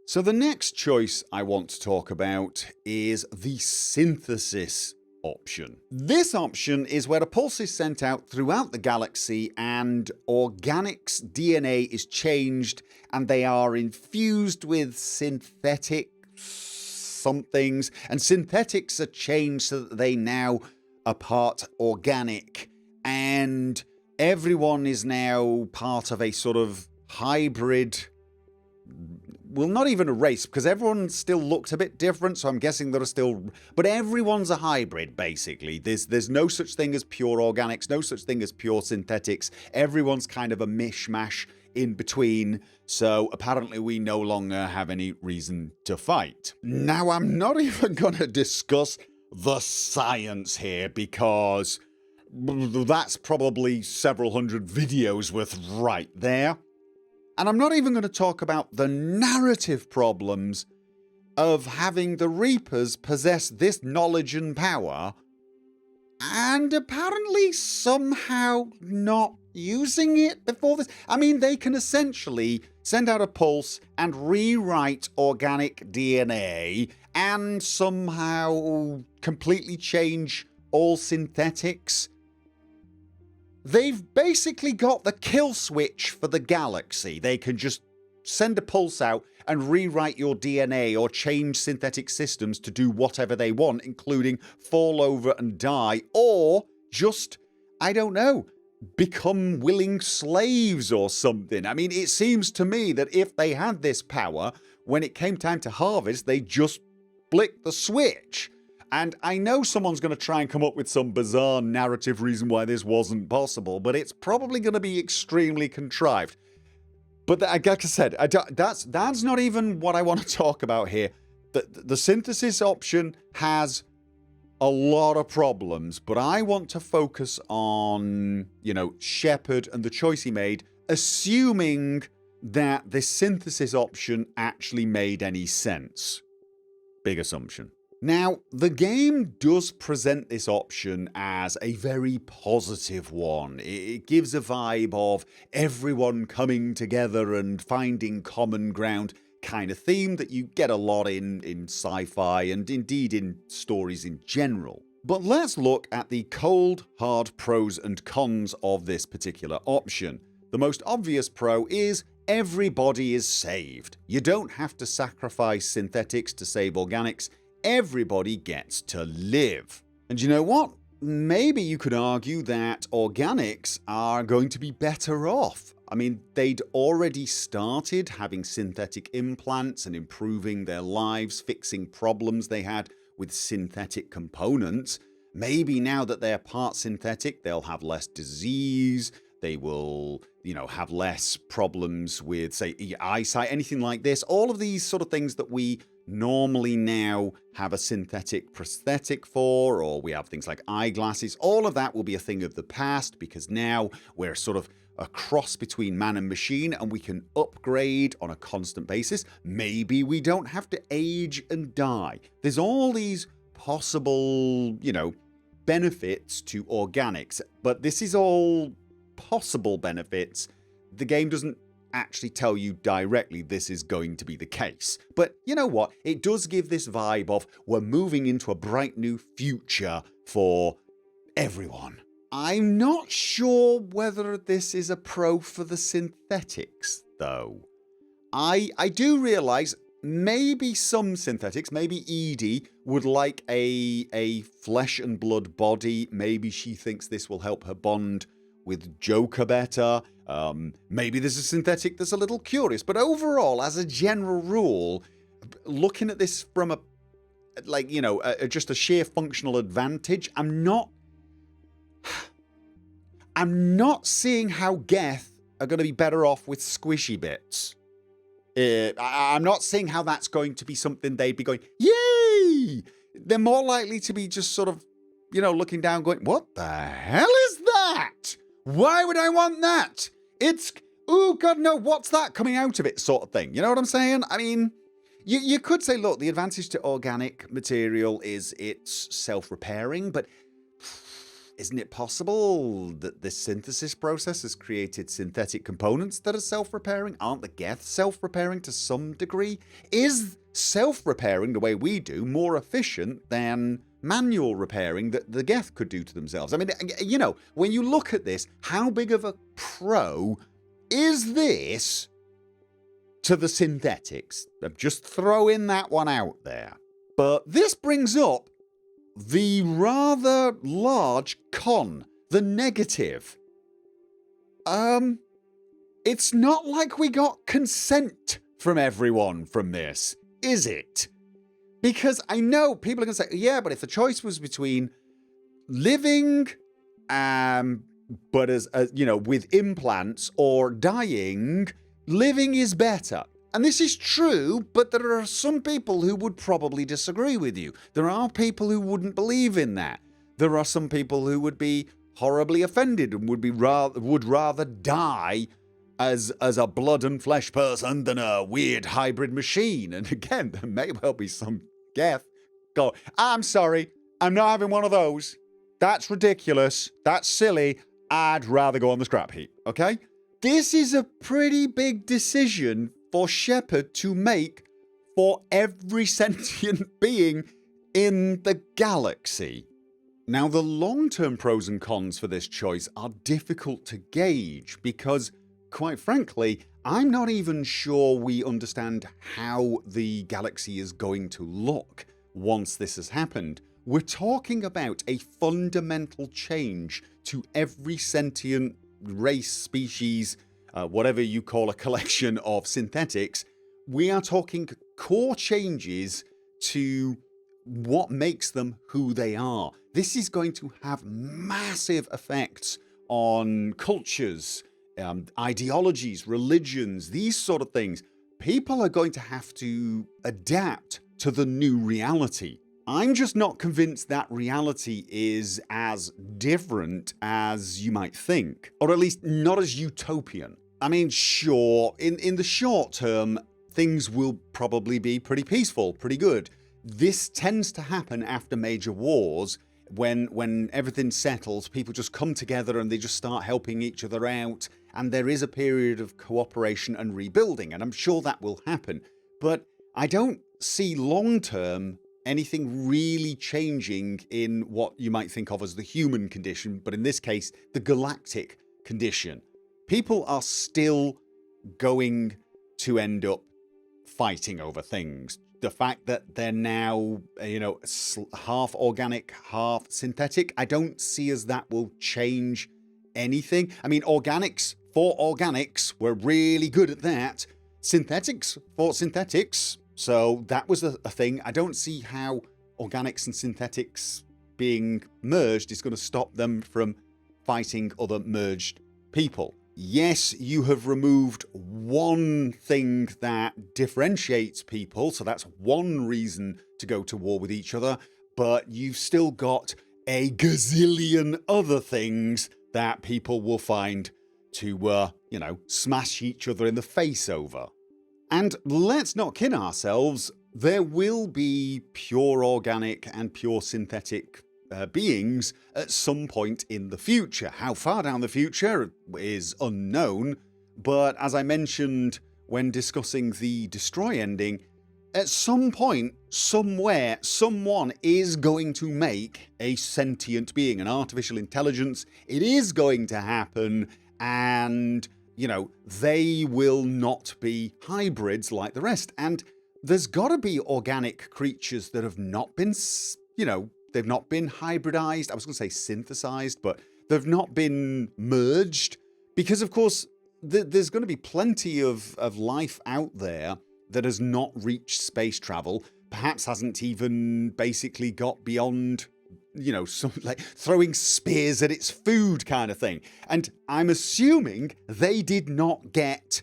So the next choice I want to talk about is the synthesis option. This option is where a pulse is sent out throughout the galaxy and organics' DNA is changed and they are infused with synthetic somethings, and synthetics are changed so that they now are part organic, and everyone is now part of a sort of hybrid. Well, not even a race, because everyone still looks a bit different, so I'm guessing there are still... But everyone's a hybrid, basically. There's no such thing as pure organics, no such thing as pure synthetics. Everyone's kind of a mishmash in between, so apparently we no longer have any reason to fight. Now, I'm not even going to discuss the science here, because that's probably several hundred videos worth right there. And I'm not even going to talk about the narrative problems of having the Reapers possess this knowledge and power and apparently somehow not using it before this. I mean, they can essentially send out a pulse and rewrite organic DNA and somehow completely change all synthetics. They've basically got the kill switch for the galaxy. They can just send a pulse out and rewrite your DNA or change synthetic systems to do whatever they want, including fall over and die, or just, I don't know, become willing slaves or something. I mean, it seems to me that if they had this power, when it came time to harvest, they just flicked the switch. And I know someone's going to try and come up with some bizarre narrative reason why this wasn't possible, but it's probably going to be extremely contrived. But like I said, that's not even what I want to talk about here. The synthesis option has a lot of problems, but I want to focus on, Shepard and the choice he made, assuming that this synthesis option actually made any sense. Big assumption. Now, the game does present this option as a very positive one. It gives a vibe of everyone coming together and finding common ground kind of theme that you get a lot in sci-fi and indeed in stories in general. But let's look at the cold, hard pros and cons of this particular option. The most obvious pro is everybody is saved. You don't have to sacrifice synthetics to save organics. Everybody gets to live. And you know what? Maybe you could argue that organics are going to be better off. I mean, they'd already started having synthetic implants and improving their lives, fixing problems they had with synthetic components. Maybe now that they're part synthetic, they'll have less disease. They will, have less problems with, say, eyesight, anything like this. All of these sort of things that we normally now have a synthetic prosthetic for, or we have things like eyeglasses. All of that will be a thing of the past because now we're sort of a cross between man and machine and we can upgrade on a constant basis. Maybe we don't have to age and die. There's all these possible, benefits to organics, but this is all possible benefits. The game doesn't actually tell you directly this is going to be the case. But you know what? It does give this vibe of we're moving into a bright new future for everyone. I'm not sure whether this is a pro for the synthetics, though. I do realise maybe some synthetics, maybe Edie would like a flesh and blood body. Maybe she thinks this will help her bond with Joker better. Maybe there's a synthetic that's a little curious, but overall, as a general rule, looking at this from just a sheer functional advantage, I'm not seeing how Geth are going to be better off with squishy bits. I'm not seeing how that's going to be something they'd be going, yay! They're more likely to be just sort of, looking down going, what the hell is that? Why would I want that? It's, oh God, no, what's that coming out of it sort of thing. You know what I'm saying? I mean, you could say, look, the advantage to organic material is it's self-repairing, but isn't it possible that this synthesis process has created synthetic components that are self-repairing? Aren't the Geth self-repairing to some degree? Is self-repairing the way we do more efficient than manual repairing that the Geth could do to themselves? I mean, you know, when you look at this, how big of a pro is this to the synthetics? I'm just throwing that one out there. But this brings up the rather large con, the negative. It's not like we got consent from everyone from this, is it? Because I know people are going to say, yeah, but if the choice was between living, but as you know, with implants, or dying, living is better. And this is true, but there are some people who would probably disagree with you. There are people who wouldn't believe in that. There are some people who would be horribly offended and would rather die as a blood and flesh person than a weird hybrid machine. And again, there may well be some Geth go, I'm sorry, I'm not having one of those. That's ridiculous. That's silly. I'd rather go on the scrap heap, okay? This is a pretty big decision for Shepard to make for every sentient being in the galaxy. Now, the long-term pros and cons for this choice are difficult to gauge because, quite frankly, I'm not even sure we understand how the galaxy is going to look once this has happened. We're talking about a fundamental change to every sentient race, species, whatever you call a collection of synthetics. We are talking core changes to what makes them who they are. This is going to have massive effects on cultures, ideologies, religions, these sort of things. People are going to have to adapt to the new reality. I'm just not convinced that reality is as different as you might think, or at least not as utopian. I mean, sure, in the short term, things will probably be pretty peaceful, pretty good. This tends to happen after major wars. When everything settles, people just come together and they just start helping each other out, and there is a period of cooperation and rebuilding, and I'm sure that will happen. But I don't see long-term anything really changing in what you might think of as the human condition, but in this case, the galactic condition. People are still going to end up fighting over things. The fact that they're now, half organic, half synthetic, I don't see as that will change anything. I mean, organics for organics, we're really good at that. Synthetics for synthetics, so that was a thing. I don't see how organics and synthetics being merged is going to stop them from fighting other merged people. Yes, you have removed one thing that differentiates people, so that's one reason to go to war with each other, but you've still got a gazillion other things that people will find to, smash each other in the face over. And let's not kid ourselves, there will be pure organic and pure synthetic beings at some point in the future. How far down the future is unknown, but as I mentioned when discussing the Destroy ending, at some point, somewhere, someone is going to make a sentient being, an artificial intelligence. It is going to happen, and, they will not be hybrids like the rest. And there's got to be organic creatures that have not been, they've not been hybridized. I was going to say synthesized, but they've not been merged. Because, of course, there's going to be plenty of life out there that has not reached space travel, perhaps hasn't even basically got beyond, throwing spears at its food kind of thing. And I'm assuming they did not get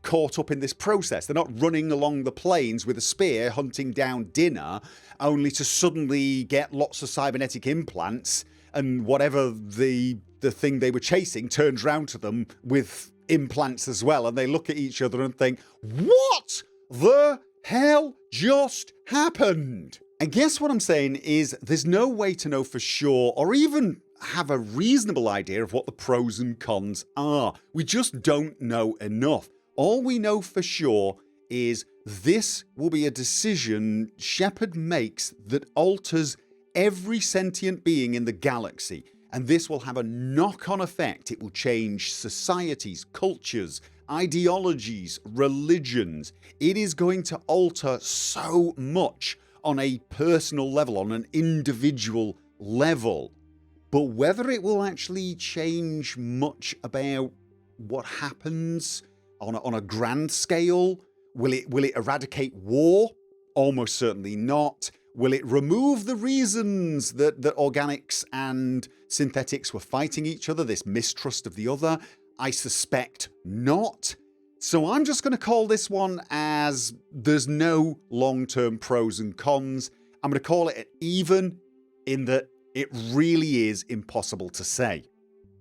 caught up in this process. They're not running along the plains with a spear hunting down dinner only to suddenly get lots of cybernetic implants, and whatever the thing they were chasing turns round to them with implants as well, and they look at each other and think, what the hell just happened? I guess what I'm saying is there's no way to know for sure or even have a reasonable idea of what the pros and cons are. We just don't know enough. All we know for sure is this will be a decision Shepard makes that alters every sentient being in the galaxy. And this will have a knock-on effect. It will change societies, cultures, ideologies, religions. It is going to alter so much on a personal level, on an individual level. But whether it will actually change much about what happens on a grand scale, will it eradicate war? Almost certainly not. Will it remove the reasons that organics and synthetics were fighting each other, this mistrust of the other? I suspect not. So I'm just going to call this one as there's no long-term pros and cons. I'm going to call it an even, in that it really is impossible to say.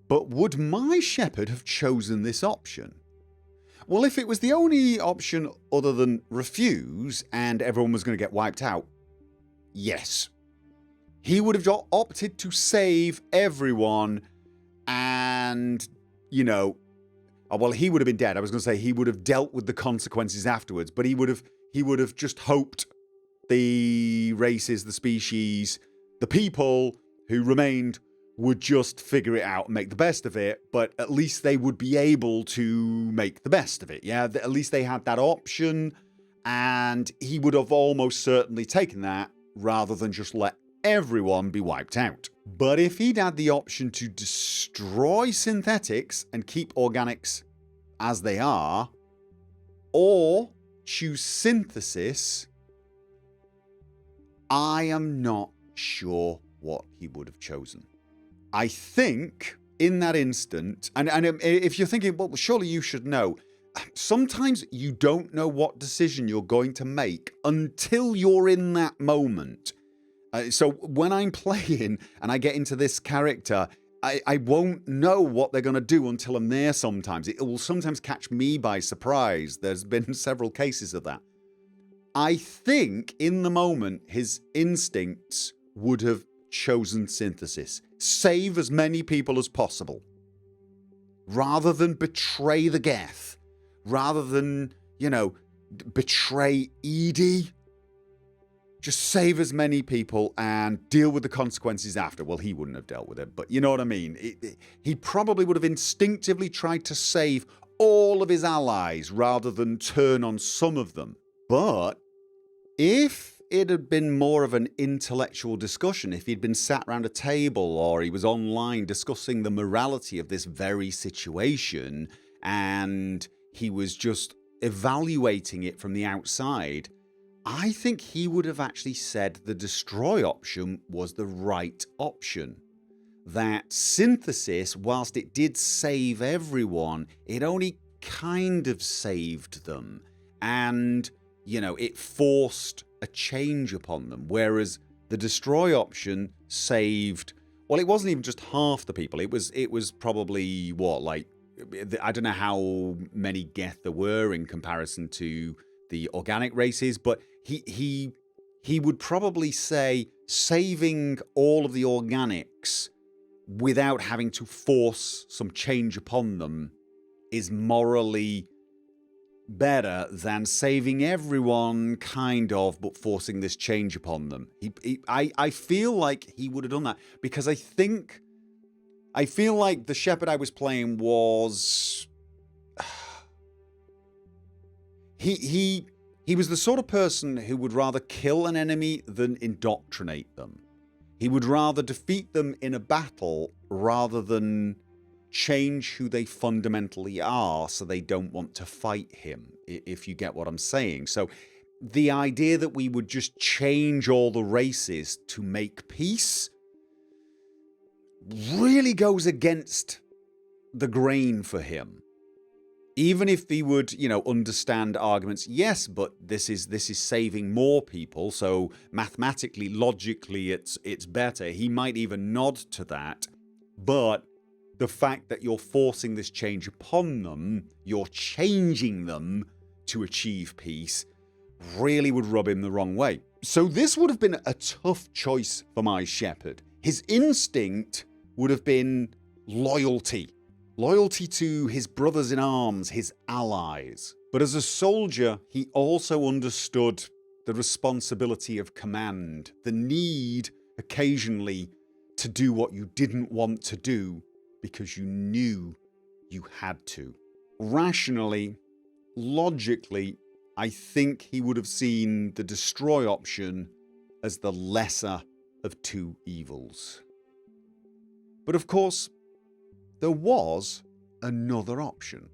But would my Shepard have chosen this option? Well, if it was the only option other than refuse and everyone was going to get wiped out, yes. He would have opted to save everyone and, you know, well, he would have been dead. I was going to say he would have dealt with the consequences afterwards, but he would have just hoped the races, the species, the people who remained would just figure it out and make the best of it, but at least they would be able to make the best of it. Yeah, at least they had that option, and he would have almost certainly taken that rather than just let everyone be wiped out. But if he'd had the option to destroy synthetics and keep organics as they are, or choose synthesis, I am not sure what he would have chosen. I think in that instant, and if you're thinking, well, surely you should know, sometimes you don't know what decision you're going to make until you're in that moment. So when I'm playing and I get into this character, I won't know what they're going to do until I'm there sometimes. It will sometimes catch me by surprise. There's been several cases of that. I think in the moment his instincts would have chosen synthesis. Save as many people as possible. Rather than betray the Geth. Rather than, you know, betray Edie. Just save as many people and deal with the consequences after. Well, he wouldn't have dealt with it, but you know what I mean. He probably would have instinctively tried to save all of his allies rather than turn on some of them. But if it had been more of an intellectual discussion, if he'd been sat around a table or he was online discussing the morality of this very situation and he was just evaluating it from the outside, I think he would have actually said the destroy option was the right option. That synthesis, whilst it did save everyone, it only kind of saved them. And, you know, it forced a change upon them. Whereas the destroy option saved, well, it wasn't even just half the people. It was probably, what, like, I don't know how many Geth there were in comparison to the organic races, but he would probably say saving all of the organics without having to force some change upon them is morally better than saving everyone kind of but forcing this change upon them. I feel like he would have done that because I feel like the Shepard I was playing was He was the sort of person who would rather kill an enemy than indoctrinate them. He would rather defeat them in a battle rather than change who they fundamentally are so they don't want to fight him, if you get what I'm saying. So the idea that we would just change all the races to make peace really goes against the grain for him. Even if he would, you know, understand arguments, yes, but this is saving more people, so mathematically, logically, it's better. He might even nod to that, but the fact that you're forcing this change upon them, you're changing them to achieve peace, really would rub him the wrong way. So this would have been a tough choice for my Shepard. His instinct would have been loyalty. Loyalty to his brothers in arms, his allies. But as a soldier, he also understood the responsibility of command, the need occasionally to do what you didn't want to do because you knew you had to. Rationally, logically, I think he would have seen the destroy option as the lesser of two evils. But of course, there was another option.